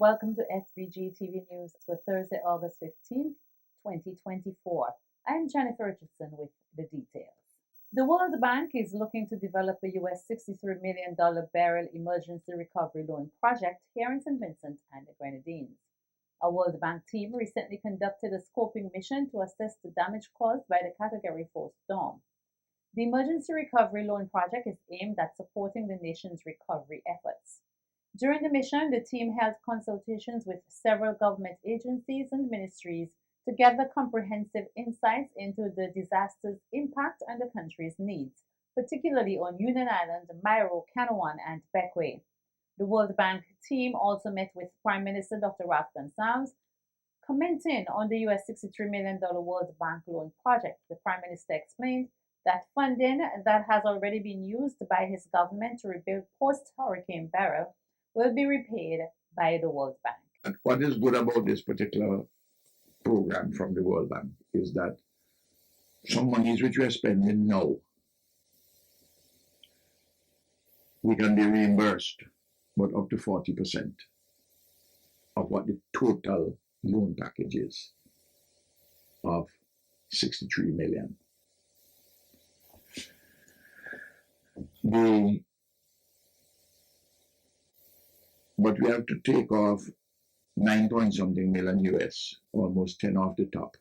Welcome to SVG-TV News for Thursday, August 15th, 2024. I'm Jennifer Richardson with the details. The World Bank is looking to develop a US $63 million barrel emergency recovery loan project here in St. Vincent and the Grenadines. A World Bank team recently conducted a scoping mission to assess the damage caused by the Category 4 storm. The emergency recovery loan project is aimed at supporting the nation's recovery efforts. During the mission, the team held consultations with several government agencies and ministries to gather comprehensive insights into the disaster's impact and the country's needs, particularly on Union Island, Mairo, Canouan, and Bequia. The World Bank team also met with Prime Minister Dr. Ralph Gonsalves, commenting on the US $63 million World Bank loan project. The Prime Minister explained that funding that has already been used by his government to rebuild post-Hurricane Beryl will be repaid by the World Bank. And what is good about this particular program from the World Bank is that some monies which we are spending now, we can be reimbursed, but up to 40% of what the total loan package is of 63 million. But we have to take off 9-point-something million US, almost 10 off the top,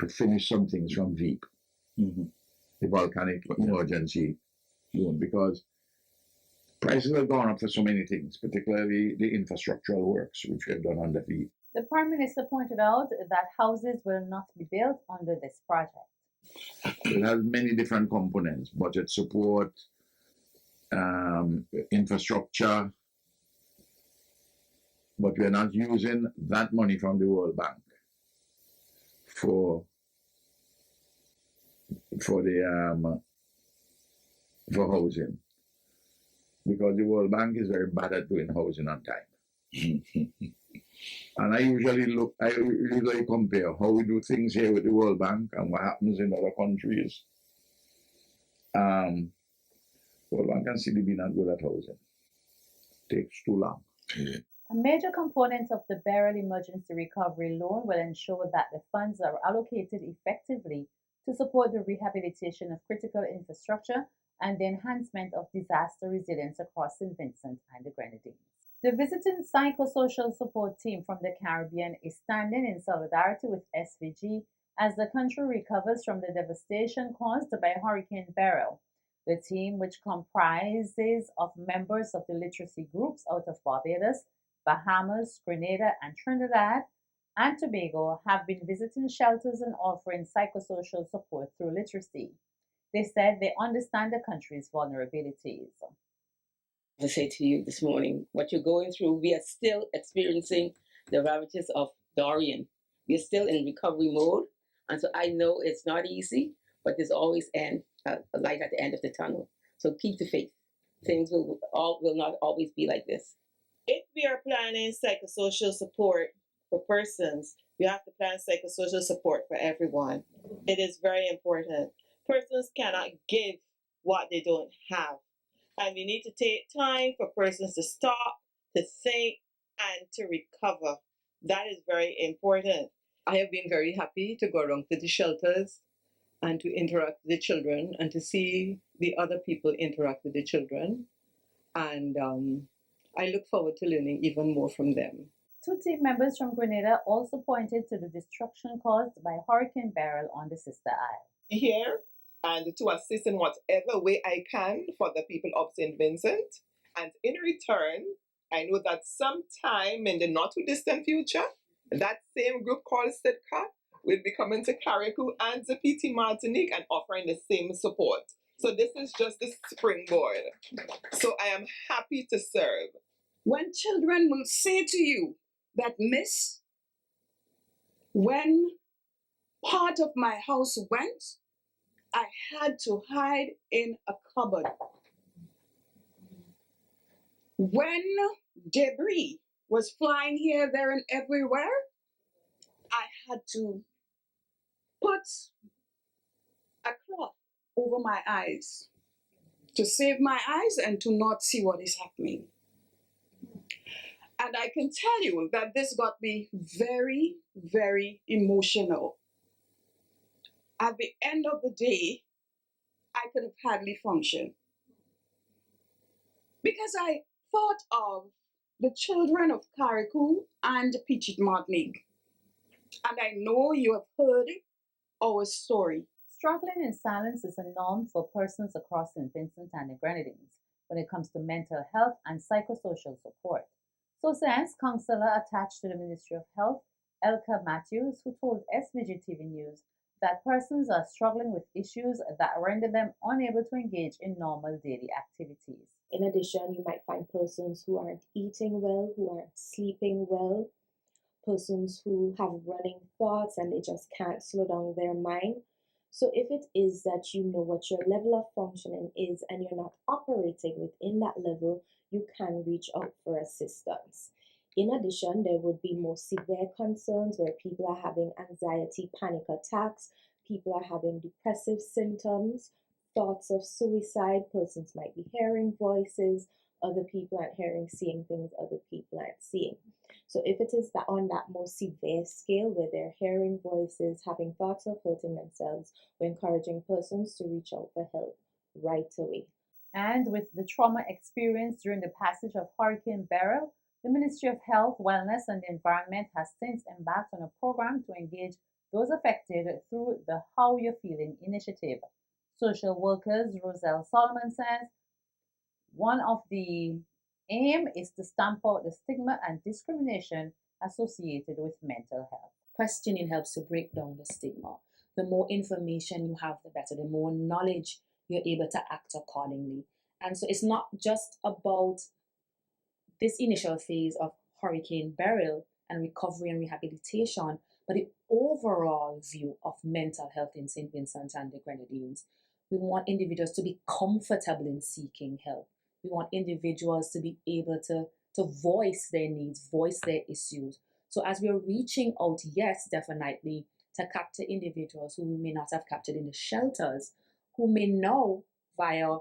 to finish some things from VEEP, the volcanic emergency loan, because prices have gone up for so many things, particularly the infrastructural works, which we have done under VEEP. The Prime Minister pointed out that houses will not be built under this project. It has many different components: budget support, infrastructure, but we're not using that money from the World Bank for housing, because the World Bank is very bad at doing housing on time. And I usually compare how we do things here with the World Bank and what happens in other countries. World Bank can still be not good at housing. It takes too long. A major component of the Beryl Emergency Recovery Loan will ensure that the funds are allocated effectively to support the rehabilitation of critical infrastructure and the enhancement of disaster resilience across St. Vincent and the Grenadines. The visiting psychosocial support team from the Caribbean is standing in solidarity with SVG as the country recovers from the devastation caused by Hurricane Beryl. The team, which comprises of members of the literacy groups out of Barbados, Bahamas, Grenada, and Trinidad and Tobago, have been visiting shelters and offering psychosocial support through literacy. They said they understand the country's vulnerabilities. I say to you this morning, what you're going through, we are still experiencing the ravages of Dorian. We are still in recovery mode, and so I know it's not easy, but there's always a light at the end of the tunnel. So keep the faith. Things will not always be like this. If we are planning psychosocial support for persons, we have to plan psychosocial support for everyone. It is very important. Persons cannot give what they don't have. And we need to take time for persons to stop, to think, and to recover. That is very important. I have been very happy to go around to the shelters and to interact with the children and to see the other people interact with the children. And I look forward to learning even more from them. Two team members from Grenada also pointed to the destruction caused by Hurricane Beryl on the Sister Isle. Here, and to assist in whatever way I can for the people of St. Vincent. And in return, I know that sometime in the not too distant future, that same group called Sitka will be coming to Carriacou and the PT Martinique and offering the same support. So this is just the springboard. So I am happy to serve. When children will say to you that, Miss, when part of my house went, I had to hide in a cupboard. When debris was flying here, there, and everywhere, I had to put a cloth over my eyes to save my eyes and to not see what is happening. And I can tell you that this got me very, very emotional. At the end of the day, I could have hardly functioned because I thought of the children of Carriacou and Petite Martinique. And I know you have heard our story. Struggling in silence is a norm for persons across St. Vincent and the Grenadines when it comes to mental health and psychosocial support. So says counselor attached to the Ministry of Health, Elka Matthews, who told SVG-TV News that persons are struggling with issues that render them unable to engage in normal daily activities. In addition, you might find persons who aren't eating well, who aren't sleeping well, persons who have running thoughts and they just can't slow down their mind. So if it is that you know what your level of functioning is and you're not operating within that level, you can reach out for assistance. In addition, there would be more severe concerns where people are having anxiety, panic attacks, people are having depressive symptoms, thoughts of suicide, persons might be hearing voices, other people aren't hearing, seeing things other people aren't seeing. So if it is that on that more severe scale where they're hearing voices, having thoughts of hurting themselves, we're encouraging persons to reach out for help right away. And with the trauma experienced during the passage of Hurricane Beryl, the Ministry of Health, Wellness and the Environment has since embarked on a program to engage those affected through the How You're Feeling initiative. Social workers Roselle Solomon says one of the aim is to stamp out the stigma and discrimination associated with mental health. Questioning helps to break down the stigma. The more information you have, the better. The more knowledge you're able to act accordingly. And so it's not just about this initial phase of Hurricane Beryl and recovery and rehabilitation, but the overall view of mental health in St. Vincent and the Grenadines. We want individuals to be comfortable in seeking help. We want individuals to be able to voice their needs, voice their issues. So as we're reaching out, yes, definitely, to capture individuals who we may not have captured in the shelters, who may now, via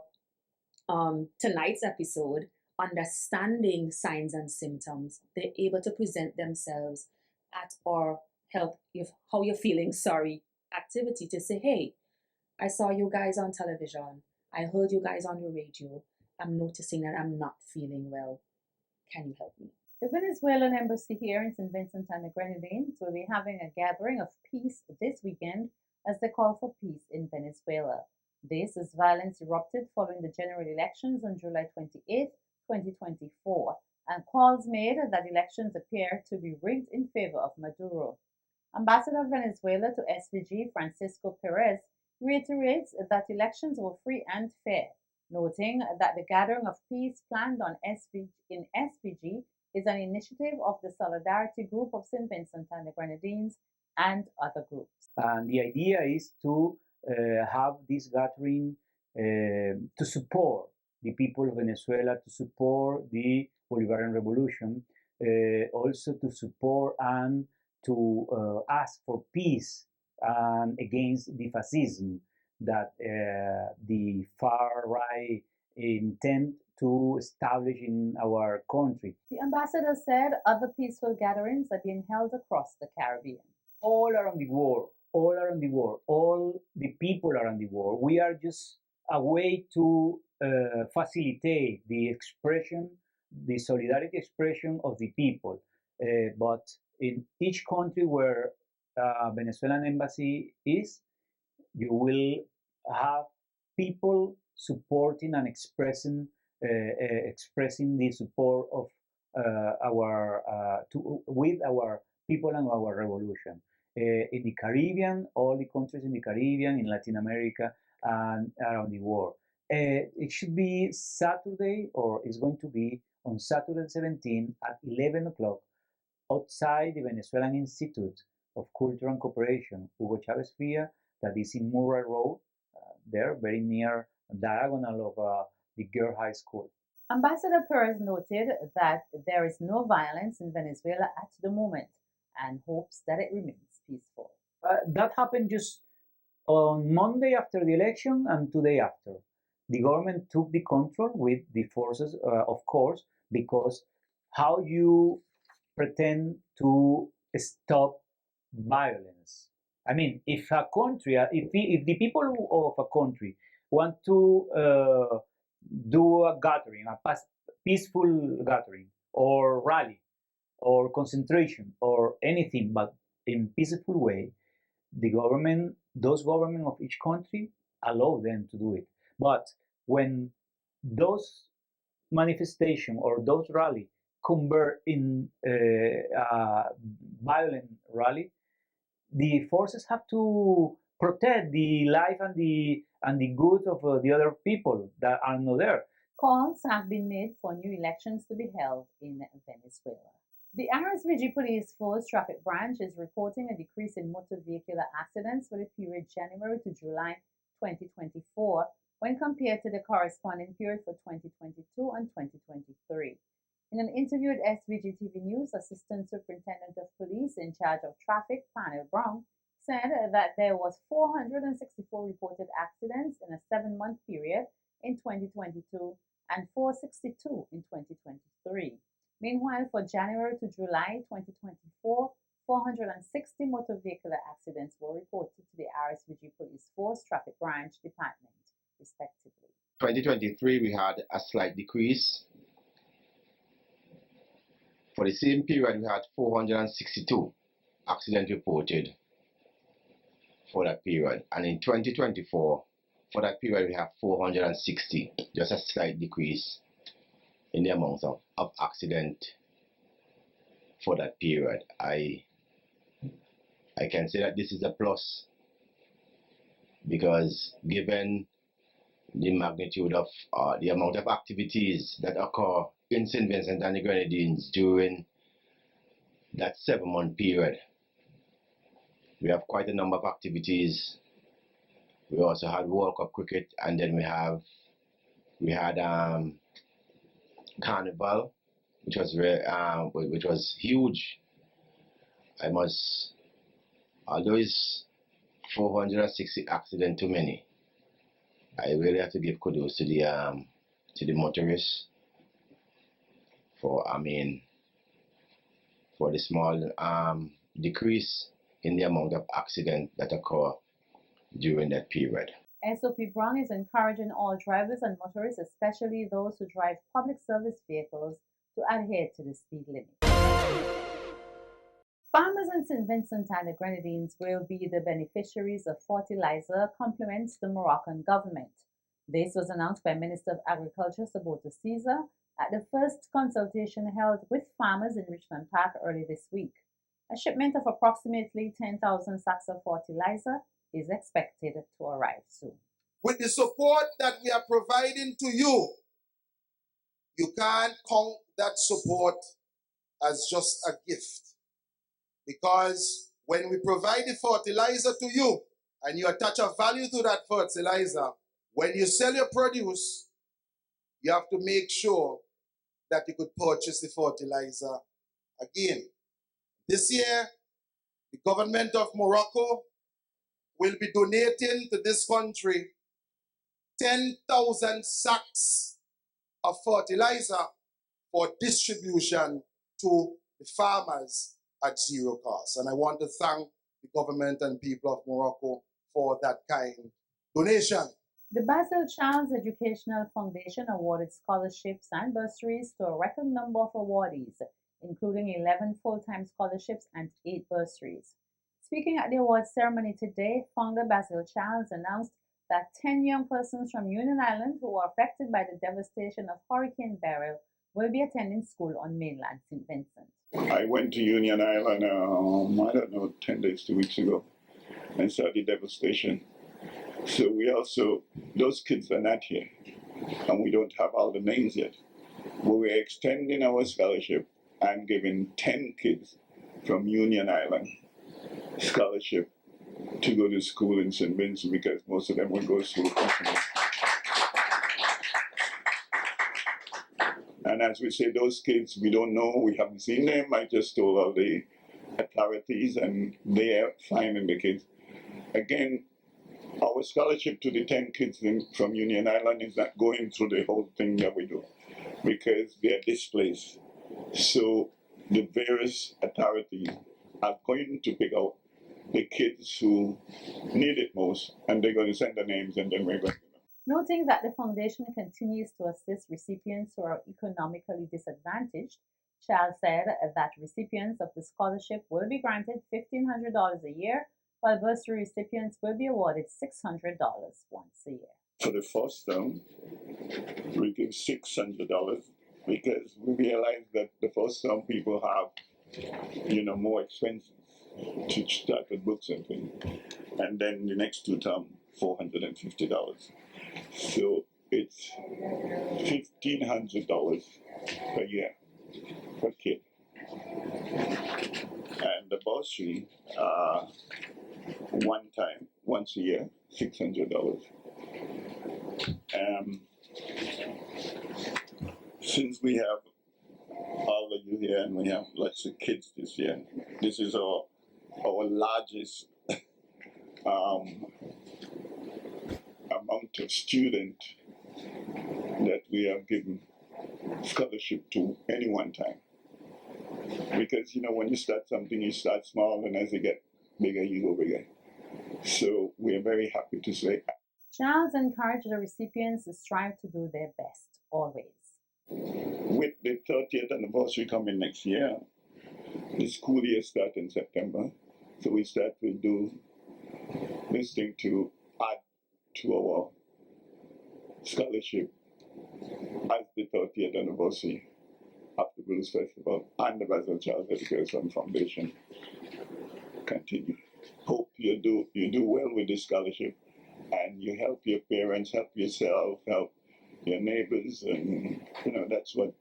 tonight's episode, understanding signs and symptoms, they're able to present themselves at our how you're feeling, activity to say, hey, I saw you guys on television. I heard you guys on the radio. I'm noticing that I'm not feeling well. Can you help me? The Venezuelan embassy here in St. Vincent and the Grenadines will be having a gathering of peace this weekend as they call for peace in Venezuela. This as violence erupted following the general elections on July 28, 2024, and calls made that elections appear to be rigged in favor of Maduro. Ambassador of Venezuela to SVG, Francisco Perez, reiterates that elections were free and fair, noting that the gathering of peace planned on in SVG is an initiative of the Solidarity Group of St. Vincent and the Grenadines and other groups. And the idea is to have this gathering to support the people of Venezuela, to support the Bolivarian Revolution, also to support and to ask for peace and against the fascism that the far right intend to establish in our country. The ambassador said other peaceful gatherings are being held across the Caribbean. All around the world, all the people around the world. We are just a way to facilitate the expression, the solidarity expression of the people. But in each country where Venezuelan embassy is, you will have people supporting and expressing the support of with our people and our revolution. In the Caribbean, all the countries in the Caribbean, in Latin America, and around the world. It should be Saturday, or it's going to be on Saturday 17 at 11 o'clock outside the Venezuelan Institute of Culture and Cooperation, Hugo Chavez Fria, that is in Murray Road, there, very near diagonal of the Girl High School. Ambassador Perez noted that there is no violence in Venezuela at the moment and hopes that it remains peaceful. That happened just on Monday after the election and today after. The government took the control with the forces, of course, because how you pretend to stop violence. I mean, if a country, if the people of a country want to do a gathering, a peaceful gathering, or rally, or concentration, or anything, but in peaceful way, those government of each country allow them to do it. But when those manifestation or those rally convert in a violent rally, the forces have to protect the life and the good of the other people that are not there. Calls have been made for new elections to be held in Venezuela. The RSVG Police Force Traffic Branch is reporting a decrease in motor vehicular accidents for the period January to July 2024 when compared to the corresponding period for 2022 and 2023. In an interview with SVG-TV News, Assistant Superintendent of Police in charge of traffic, Panel Brown, said that there was 464 reported accidents in a 7-month period in 2022 and 462 in 2023. Meanwhile, for January to July 2024, 460 motor vehicular accidents were reported to the RSVG Police Force Traffic Branch Department, respectively. 2023, we had a slight decrease. For the same period, we had 462 accidents reported for that period. And in 2024, for that period, we have 460, just a slight decrease in the amount of accident for that period. I can say that this is a plus, because given the magnitude of the amount of activities that occur in St. Vincent and the Grenadines during that 7-month period, we have quite a number of activities. We also had World Cup cricket, and then we had Carnival, which was huge. Although it's 460 accidents too many, I really have to give kudos to the motorists for the small decrease in the amount of accidents that occur during that period. SOP Brown is encouraging all drivers and motorists, especially those who drive public service vehicles, to adhere to the speed limit. Farmers in St. Vincent and the Grenadines will be the beneficiaries of fertilizer complements the Moroccan government. This was announced by Minister of Agriculture Sabota Caesar at the first consultation held with farmers in Richmond Park early this week. A shipment of approximately 10,000 sacks of fertilizer is expected to arrive soon. With the support that we are providing to you, you can't count that support as just a gift. Because when we provide the fertilizer to you and you attach a value to that fertilizer, when you sell your produce, you have to make sure that you could purchase the fertilizer again. This year, the government of Morocco will be donating to this country 10,000 sacks of fertilizer for distribution to the farmers at zero cost. And I want to thank the government and people of Morocco for that kind donation. The Basil Charles Educational Foundation awarded scholarships and bursaries to a record number of awardees, including 11 full-time scholarships and 8 bursaries. Speaking at the awards ceremony today, founder Basil Charles announced that 10 young persons from Union Island who were affected by the devastation of Hurricane Beryl will be attending school on mainland St. Vincent. I went to Union Island, 10 days, 2 weeks ago, and saw the devastation. So those kids are not here, and we don't have all the names yet. But we're extending our scholarship and giving 10 kids from Union Island scholarship to go to school in St. Vincent, because most of them will go to school. And as we say, those kids, we don't know, we haven't seen them. I just told all the authorities, and they are finding the kids. Again, our scholarship to the 10 kids from Union Island is not going through the whole thing that we do, because they are displaced. So the various authorities are going to pick out the kids who need it most, and they're going to send the names, and then we're going to. Noting that the foundation continues to assist recipients who are economically disadvantaged, Charles said that recipients of the scholarship will be granted $1,500 a year, while bursary recipients will be awarded $600 once a year. For the first term, we give $600 because we realize that the first term people have, more expenses to start with books and things. And then the next two term, $450. So it's $1,500 per year per kid. And the bursary, once a year, $600. Since we have all of you here and we have lots of kids this year, this is our largest amount of student that we have given scholarship to any one time. Because, when you start something, you start small, and as you get bigger, you go bigger. So we are very happy to say. Charles encouraged the recipients to strive to do their best, always. With the 30th anniversary coming next year, the school year starts in September. So we start to do this thing to add to our scholarship as the 30th anniversary of the Blues Festival and the Basil Charles Education Foundation continue. Hope you do well with this scholarship, and you help your parents, help yourself, help your neighbors, and that's what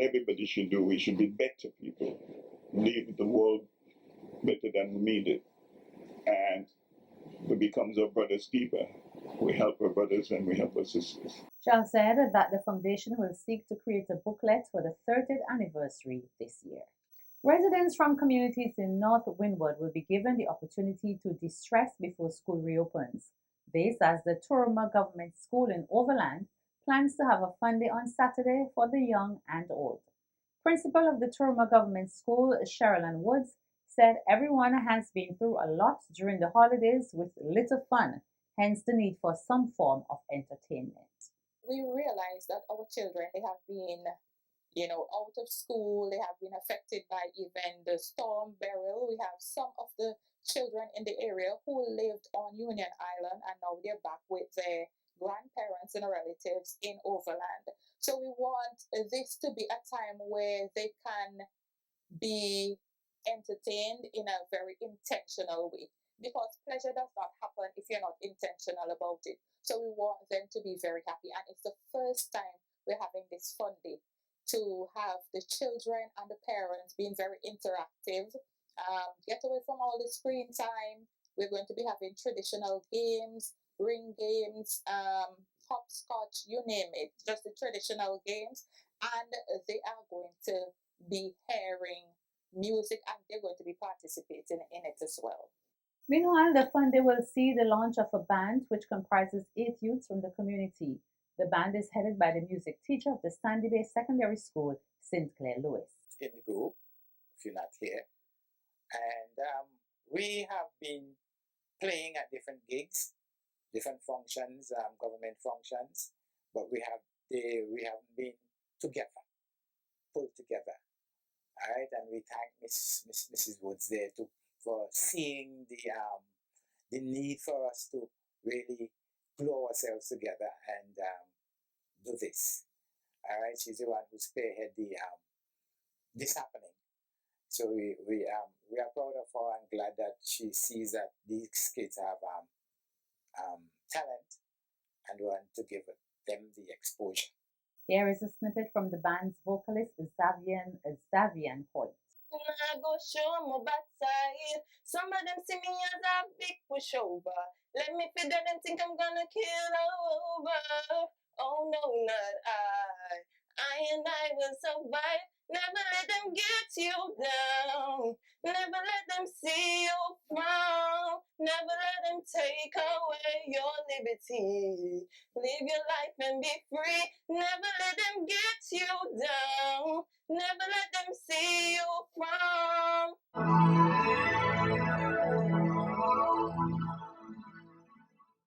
everybody should do. We should be better people, leave the world better than we made it, and we become our brother's keeper. We help our brothers and we help our sisters. Charles said that the foundation will seek to create a booklet for the 30th anniversary this year. Residents from communities in North Windward will be given the opportunity to de-stress before school reopens. This as the Turuma Government School in Overland plans to have a fun day on Saturday for the young and old. Principal of the Turuma Government School, Sherilyn Woods, said everyone has been through a lot during the holidays with little fun, hence the need for some form of entertainment. We realize that our children, they have been out of school, they have been affected by even the storm Beryl. We have some of the children in the area who lived on Union Island, and now they're back with their grandparents and relatives in Overland. So we want this to be a time where they can be entertained in a very intentional way, because pleasure does not happen if you're not intentional about it. So we want them to be very happy, and it's the first time we're having this fun day to have the children and the parents being very interactive, get away from all the screen time. We're going to be having traditional games, ring games, hopscotch, you name it, just the traditional games, and they are going to be hearing music, and they're going to be participating in it as well. Meanwhile, the fun day will see the launch of a band which comprises 8 youths from the community. The band is headed by the music teacher of the Sandy Bay Secondary School, St. Clair Lewis. In the group, if you're not here, and we have been playing at different gigs, different functions, government functions, but we haven't been together, pulled together. All right, and we thank Mrs. Woods there for seeing the need for us to really glue ourselves together and do this. All right, she's the one who spearheaded this happening. So we are proud of her and glad that she sees that these kids have talent and want to give them the exposure. Here is a snippet from the band's vocalist Xavian Hoyt. I go show my backside. Some of them see me as a big pushover. Let me feel that and think I'm gonna kill over. Oh no, not I. I will survive. Never let them get you down. Never let them see you frown. Never let them take away your liberty. Live your life and be free. Never let them get you